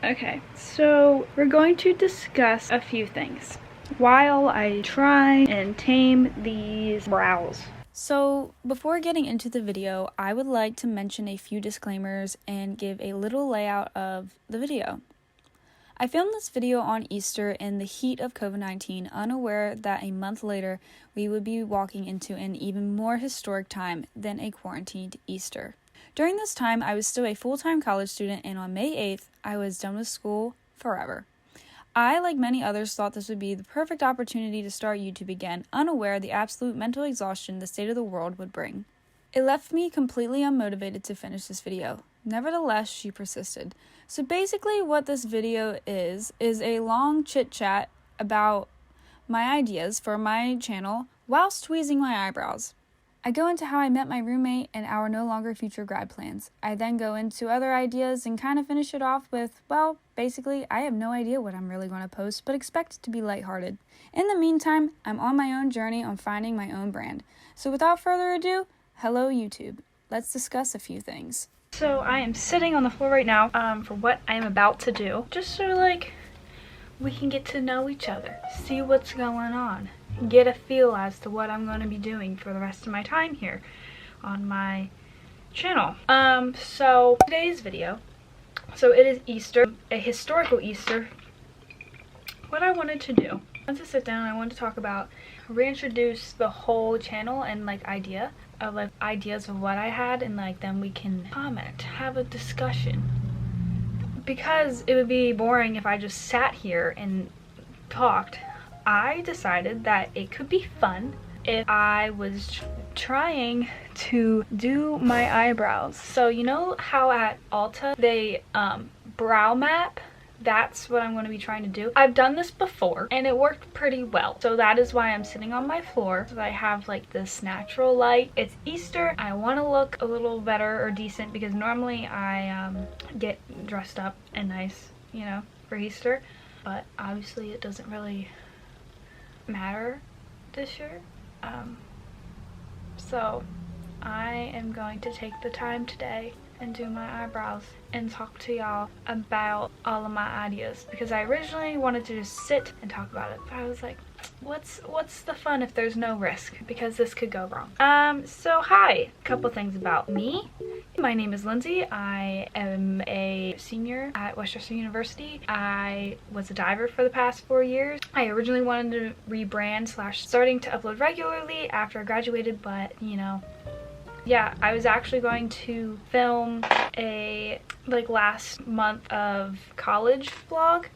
Okay, so we're going to discuss a few things while I try and tame these brows. So before getting into the video, I would like to mention a few disclaimers and give a little layout of the video. I filmed this video on Easter in the heat of COVID-19, unaware that a month later we would be walking into an even more historic time than a quarantined Easter. During this time, I was still a full-time college student, and on May 8th, I was done with school forever. I, like many others, thought this would be the perfect opportunity to start YouTube again, unaware of the absolute mental exhaustion the state of the world would bring. It left me completely unmotivated to finish this video. Nevertheless, she persisted. So basically what this video is a long chit-chat about my ideas for my channel whilst tweezing my eyebrows. I go into how I met my roommate and our no longer future grad plans. I then go into other ideas and kind of finish it off with, well, basically, I have no idea what I'm really going to post, but expect it to be lighthearted. In the meantime, I'm on my own journey on finding my own brand. So without further ado, hello YouTube. Let's discuss a few things. So I am sitting on the floor right now for what I am about to do, just so we can get to know each other, see what's going on, get a feel as to what I'm going to be doing for the rest of my time here on my channel. So today's video, so it is Easter, a historical Easter. What I wanted to do, I wanted to sit down and I wanted to talk about, reintroduce the whole channel and ideas of what I had, and then we can comment, have a discussion, because it would be boring if I just sat here and talked. I decided that it could be fun if I was trying to do my eyebrows. So you know how at Ulta they brow map? That's what I'm going to be trying to do. I've done this before and it worked pretty well. So that is why I'm sitting on my floor. So I have this natural light. It's Easter. I want to look a little better or decent because normally I get dressed up and nice, you know, for Easter. But obviously it doesn't really matter this year. So I am going to take the time today and do my eyebrows and talk to y'all about all of my ideas, because I originally wanted to just sit and talk about it, but I was like, what's the fun if there's no risk, because this could go wrong. So hi, a couple things about me. My name is Lindsay. I am a senior at Westchester University. I was a diver for the past 4 years. I originally wanted to rebrand / starting to upload regularly after I graduated, but you know, yeah, I was actually going to film a last month of college vlog.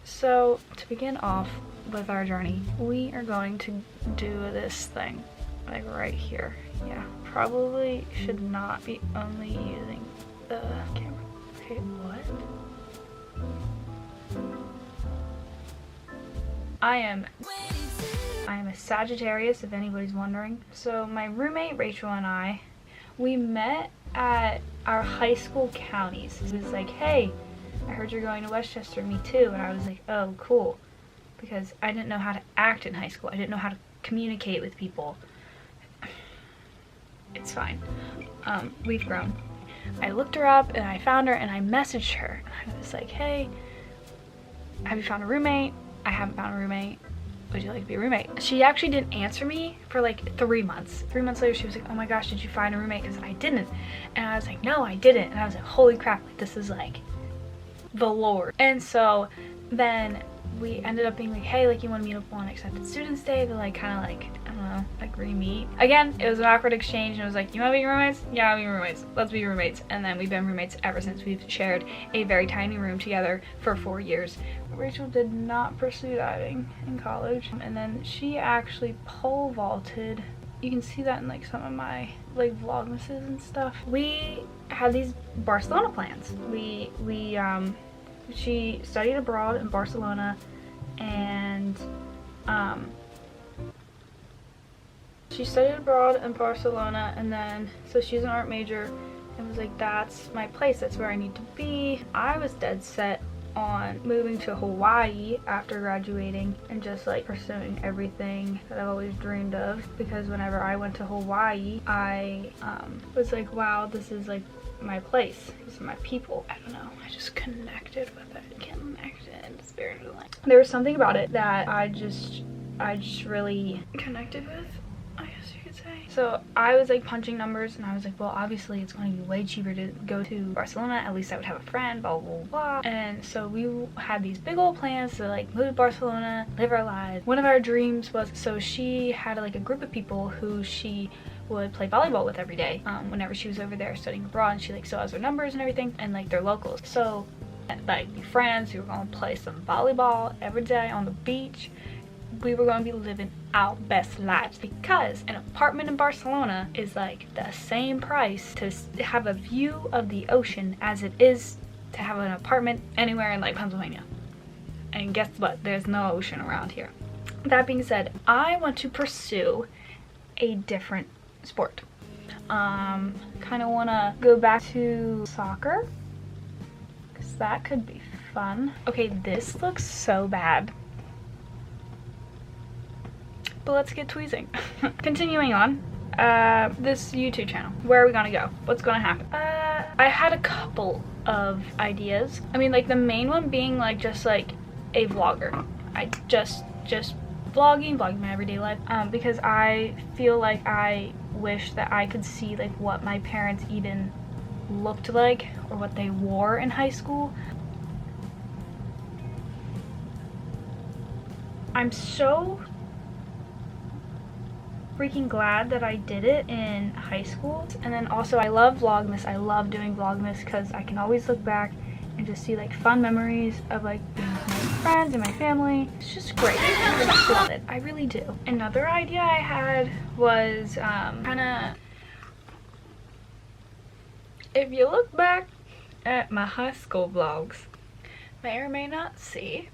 So to begin off with our journey, we are going to do this thing right here. Yeah, probably should not be only using the camera. Okay, what? I am a Sagittarius, if anybody's wondering. So my roommate Rachel and I, we met at our high school counties. It was like, hey, I heard you're going to Westchester. Me too. And I was like, oh, cool. Because I didn't know how to act in high school. I didn't know how to communicate with people. It's fine. We've grown. I looked her up and I found her and I messaged her. And I was like, hey, have you found a roommate? I haven't found a roommate. Would you like to be a roommate? She actually didn't answer me for 3 months. 3 months later, she was like, oh my gosh, did you find a roommate? Because I didn't. And I was like, no, I didn't. And I was like, holy crap, this is the Lord. And so then we ended up being like, hey, you want to meet up on Accepted Students Day to I don't know, re-meet. Again, it was an awkward exchange, and it was like, you want to be roommates? Yeah, I'll be roommates. Let's be roommates. And then we've been roommates ever since. We've shared a very tiny room together for 4 years. Rachel did not pursue diving in college, and then she actually pole vaulted. You can see that in some of my Vlogmases and stuff. We had these Barcelona plans. She studied abroad in Barcelona, and and then so she's an art major and was like, that's my place, that's where I need to be. I was dead set on moving to Hawaii after graduating and just like pursuing everything that I've always dreamed of, because whenever I went to Hawaii, I was like, wow, this is like my place, these are my people. I don't know, I just connected with it. Connected spiritually. There was something about it that I just really connected with, I guess you could say. So I was like punching numbers and I was like, well, obviously it's going to be way cheaper to go to Barcelona, at least I would have a friend, blah blah blah. And so we had these big old plans to like move to Barcelona, live our lives. One of our dreams was, so she had like a group of people who she would play volleyball with every day whenever she was over there studying abroad, and she like still has their numbers and everything, and like they're locals, so like be friends. We were going to play some volleyball every day on the beach. We were going to be living our best lives, because an apartment in Barcelona is like the same price to have a view of the ocean as it is to have an apartment anywhere in like Pennsylvania. And guess what, there's no ocean around here. That being said, I want to pursue a different sport. Kind of want to go back to soccer, because that could be fun. Okay, this looks so bad, but let's get tweezing. Continuing on, this YouTube channel, where are we gonna go? What's gonna happen? I had a couple of ideas. I mean, like the main one being like just like a vlogger. I just vlogging my everyday life, because I feel like I wish that I could see like what my parents even looked like or what they wore in high school. I'm so freaking glad that I did it in high school. And then also I love Vlogmas. I love doing Vlogmas because I can always look back and just see like fun memories of like being with my friends and my family. It's just great. I just love it. I really do. Another idea I had was if you look back at my high school vlogs, may or may not see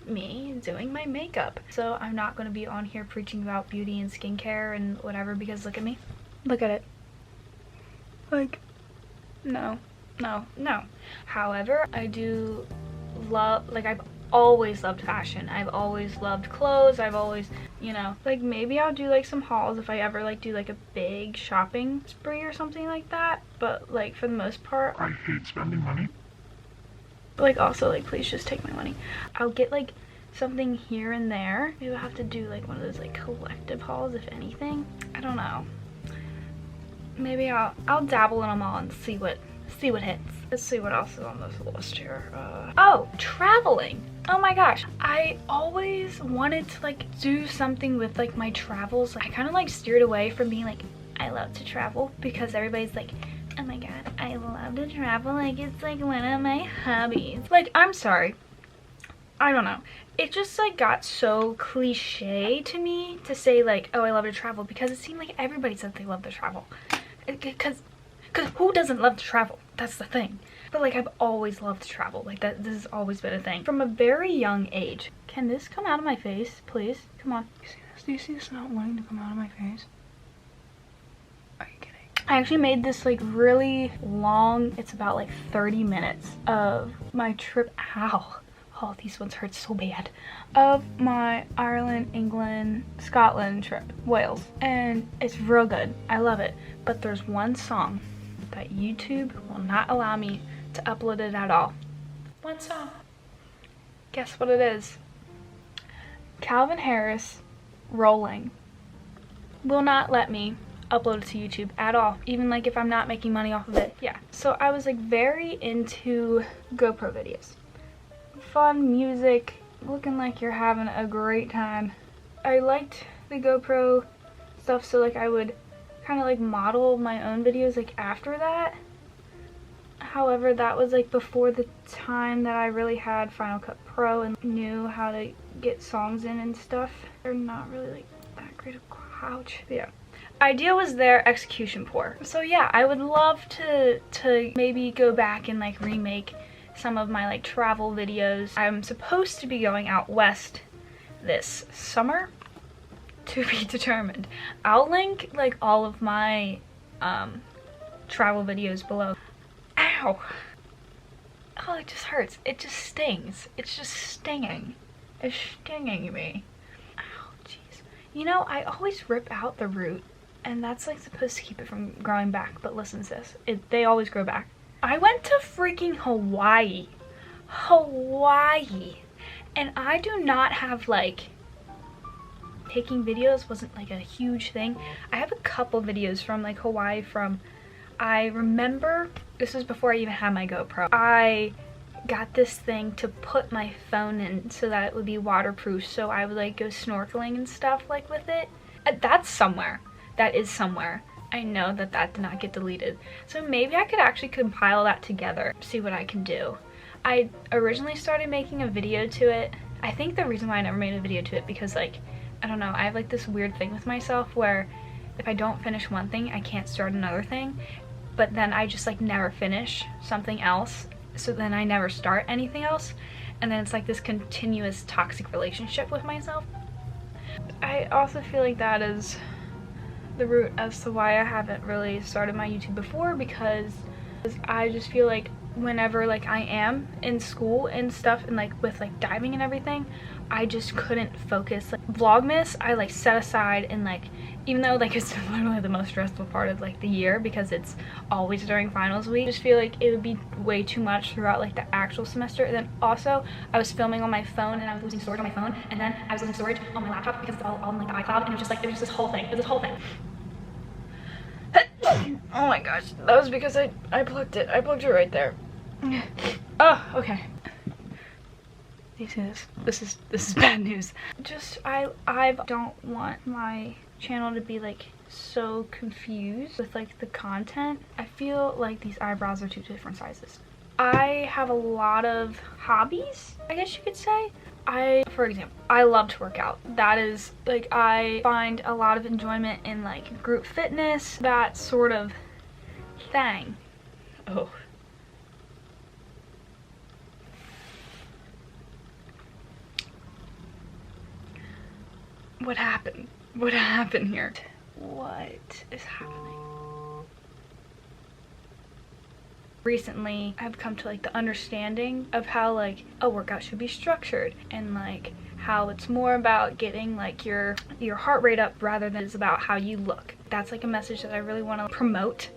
me doing my makeup. So I'm not going to be on here preaching about beauty and skincare and whatever, because look at me. Look at it. Like, no. However, I do love, like, I've always loved fashion. I've always loved clothes. I've always, you know, like maybe I'll do like some hauls if I ever like do like a big shopping spree or something like that. But like for the most part, I hate spending money. But like also like please just take my money. I'll get like something here and there. Maybe I'll have to do like one of those like collective hauls if anything. I don't know. Maybe I'll dabble in them all and see what hits. Let's see what else is on this list here. Oh, traveling. Oh my gosh, I always wanted to like do something with like my travels. I kind of like steered away from being like, I love to travel, because everybody's like, oh my god, I love to travel, like it's like one of my hobbies. Like, I'm sorry, I don't know, it just like got so cliche to me to say like, oh, I love to travel, because it seemed like everybody said they love to travel, because who doesn't love to travel? That's the thing. But like, I've always loved to travel. Like that, this has always been a thing from a very young age. Can this come out of my face, please? Come on. You see this? Do you see this not wanting to come out of my face? Are you kidding? I actually made this like really long, it's about like 30 minutes of my trip. Ow. Oh, these ones hurt so bad. Of my Ireland, England, Scotland trip. Wales. And it's real good. I love it. But there's one song that YouTube will not allow me to upload it at all. One song. Guess what it is? Calvin Harris, Rolling. Will not let me upload it to YouTube at all, even like if I'm not making money off of it. Yeah, so I was like very into GoPro videos. Fun music, looking like you're having a great time. I liked the GoPro stuff, so like I would kind of like model my own videos like after that. However, that was like before the time that I really had Final Cut Pro and knew how to get songs in and stuff. They're not really like that great of couch. But yeah, idea was there, execution poor. So yeah, I would love to maybe go back and like remake some of my like travel videos. I'm supposed to be going out west this summer, to be determined. I'll link like all of my travel videos below. Ow. Oh, it just hurts. It just stings. It's just stinging. It's stinging me. Oh, jeez. You know, I always rip out the root, and that's like supposed to keep it from growing back, but listen to this. They always grow back. I went to freaking Hawaii. Hawaii. And I do not have like, taking videos wasn't like a huge thing. I have a couple videos from like Hawaii from, I remember, this was before I even had my GoPro. I got this thing to put my phone in so that it would be waterproof, so I would like go snorkeling and stuff like with it. That's somewhere. That is somewhere. I know that that did not get deleted. So maybe I could actually compile that together, see what I can do. I originally started making a video to it. I think the reason why I never made a video to it because like, I don't know, I have like this weird thing with myself where if I don't finish one thing, I can't start another thing. But then I just like never finish something else. So then I never start anything else. And then it's like this continuous toxic relationship with myself. I also feel like that is the root as to why I haven't really started my YouTube before, because I just feel like whenever like I am in school and stuff and like with like diving and everything, I just couldn't focus. Like Vlogmas I like set aside, and like even though like it's literally the most stressful part of like the year because it's always during finals week, I just feel like it would be way too much throughout like the actual semester. And then also I was filming on my phone and I was losing storage on my phone, and then I was losing storage on my laptop because it's all on like the iCloud, and it was just like, it was this whole thing. It was this whole thing. Oh my gosh, that was because I plugged it. I plugged it right there. Oh, okay. You see this? This is bad news. Just I don't want my channel to be like so confused with like the content. I feel like these eyebrows are two different sizes. I have a lot of hobbies, I guess you could say. For example, I love to work out. That is like, I find a lot of enjoyment in like group fitness, that sort of thing. Oh. What happened? What happened here? What is happening? Recently, I've come to like the understanding of how like a workout should be structured, and like how it's more about getting like your heart rate up rather than it's about how you look. That's like a message that I really want to promote.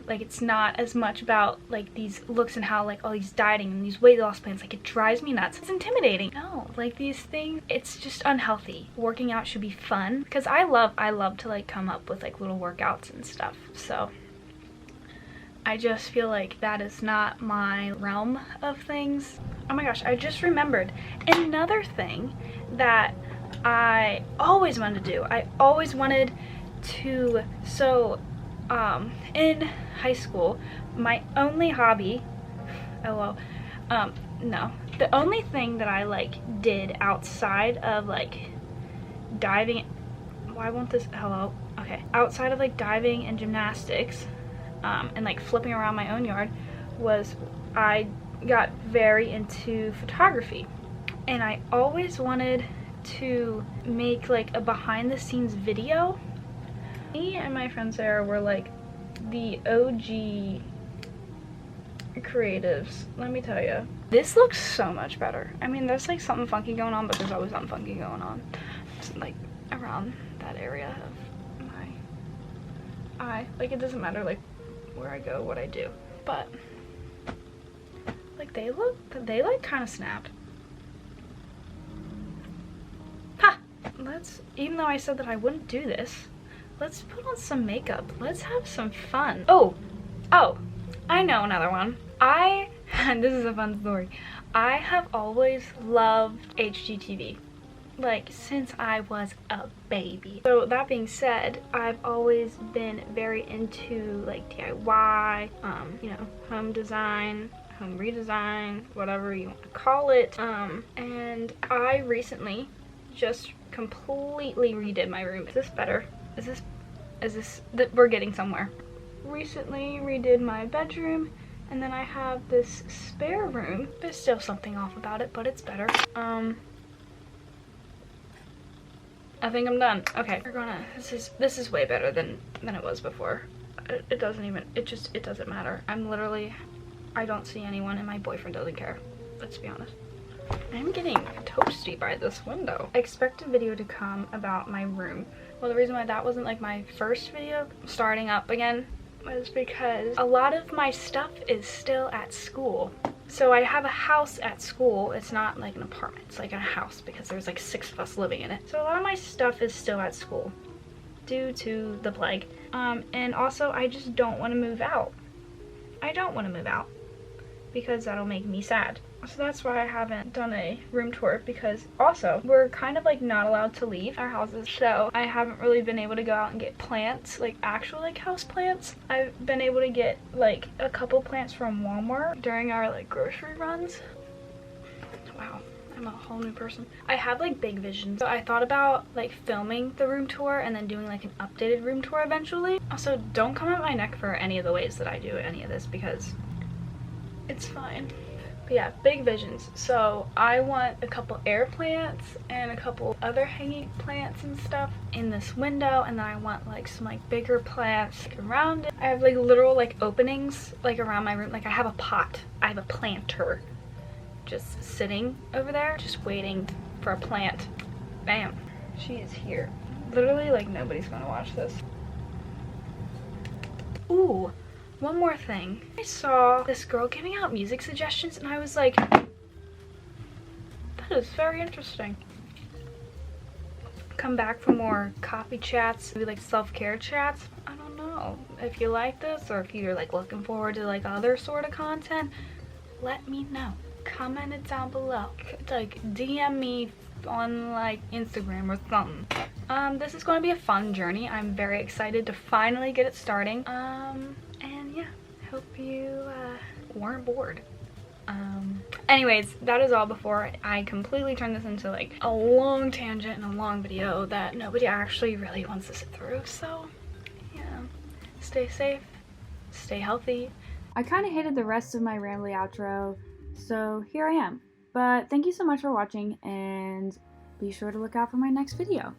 Like it's not as much about like these looks and how like all these dieting and these weight loss plans, like it drives me nuts. It's intimidating. No, like these things, it's just unhealthy. Working out should be fun, because I love to like come up with like little workouts and stuff. So I just feel like that is not my realm of things. Oh my gosh, I just remembered another thing that I always wanted to do. I always wanted to, so in high school, my only hobby, no, the only thing that I like did outside of like diving, why won't this, hello, okay, outside of like diving and gymnastics, and like flipping around my own yard, was I got very into photography, and I always wanted to make like a behind the scenes video. Me and my friend Sarah were like the OG creatives, let me tell you. This looks so much better. I mean, there's like something funky going on, but there's always something funky going on. Just like around that area of my eye. Like it doesn't matter like where I go, what I do. But like they like kind of snapped. Ha! Even though I said that I wouldn't do this, let's put on some makeup. Let's have some fun. Oh, I know another one. This is a fun story. I have always loved HGTV, like since I was a baby. So that being said, I've always been very into like DIY, you know, home design, home redesign, whatever you want to call it. And I recently just completely redid my room. Is this better? We're getting somewhere. Recently redid my bedroom, and then I have this spare room. There's still something off about it, but it's better. I think I'm done. Okay, this is way better than it was before. It doesn't matter. I don't see anyone and my boyfriend doesn't care. Let's be honest. I'm getting toasty by this window. I expect a video to come about my room. Well, the reason why that wasn't like my first video starting up again was because a lot of my stuff is still at school. So I have a house at school. It's not like an apartment, it's like a house because there's like 6 of us living in it. So a lot of my stuff is still at school due to the plague. And also I just don't want to move out. I don't want to move out because that'll make me sad. So that's why I haven't done a room tour, because also we're kind of like not allowed to leave our houses, so I haven't really been able to go out and get plants, like actual like house plants. I've been able to get like a couple plants from Walmart during our like grocery runs. Wow, I'm a whole new person. I have like big visions, so I thought about like filming the room tour and then doing like an updated room tour eventually. Also, don't come at my neck for any of the ways that I do any of this because it's fine. But yeah, big visions. So I want a couple air plants and a couple other hanging plants and stuff in this window, and then I want like some like bigger plants like, around it. I have like literal like openings like around my room. Like I have a pot, I have a planter just sitting over there just waiting for a plant. Bam, she is here. Literally like nobody's gonna watch this. Ooh, one more thing. I saw this girl giving out music suggestions and I was like, that is very interesting. Come back for more coffee chats, maybe like self-care chats. I don't know if you like this or if you're like looking forward to like other sort of content. Let me know. Comment it down below. Like DM me on like Instagram or something. This is going to be a fun journey. I'm very excited to finally get it starting. And yeah, hope you weren't bored. Anyways, that is all before I completely turn this into like a long tangent and a long video that nobody actually really wants to sit through. So yeah, stay safe, stay healthy. I kind of hated the rest of my rambly outro, so here I am. But thank you so much for watching, and be sure to look out for my next video.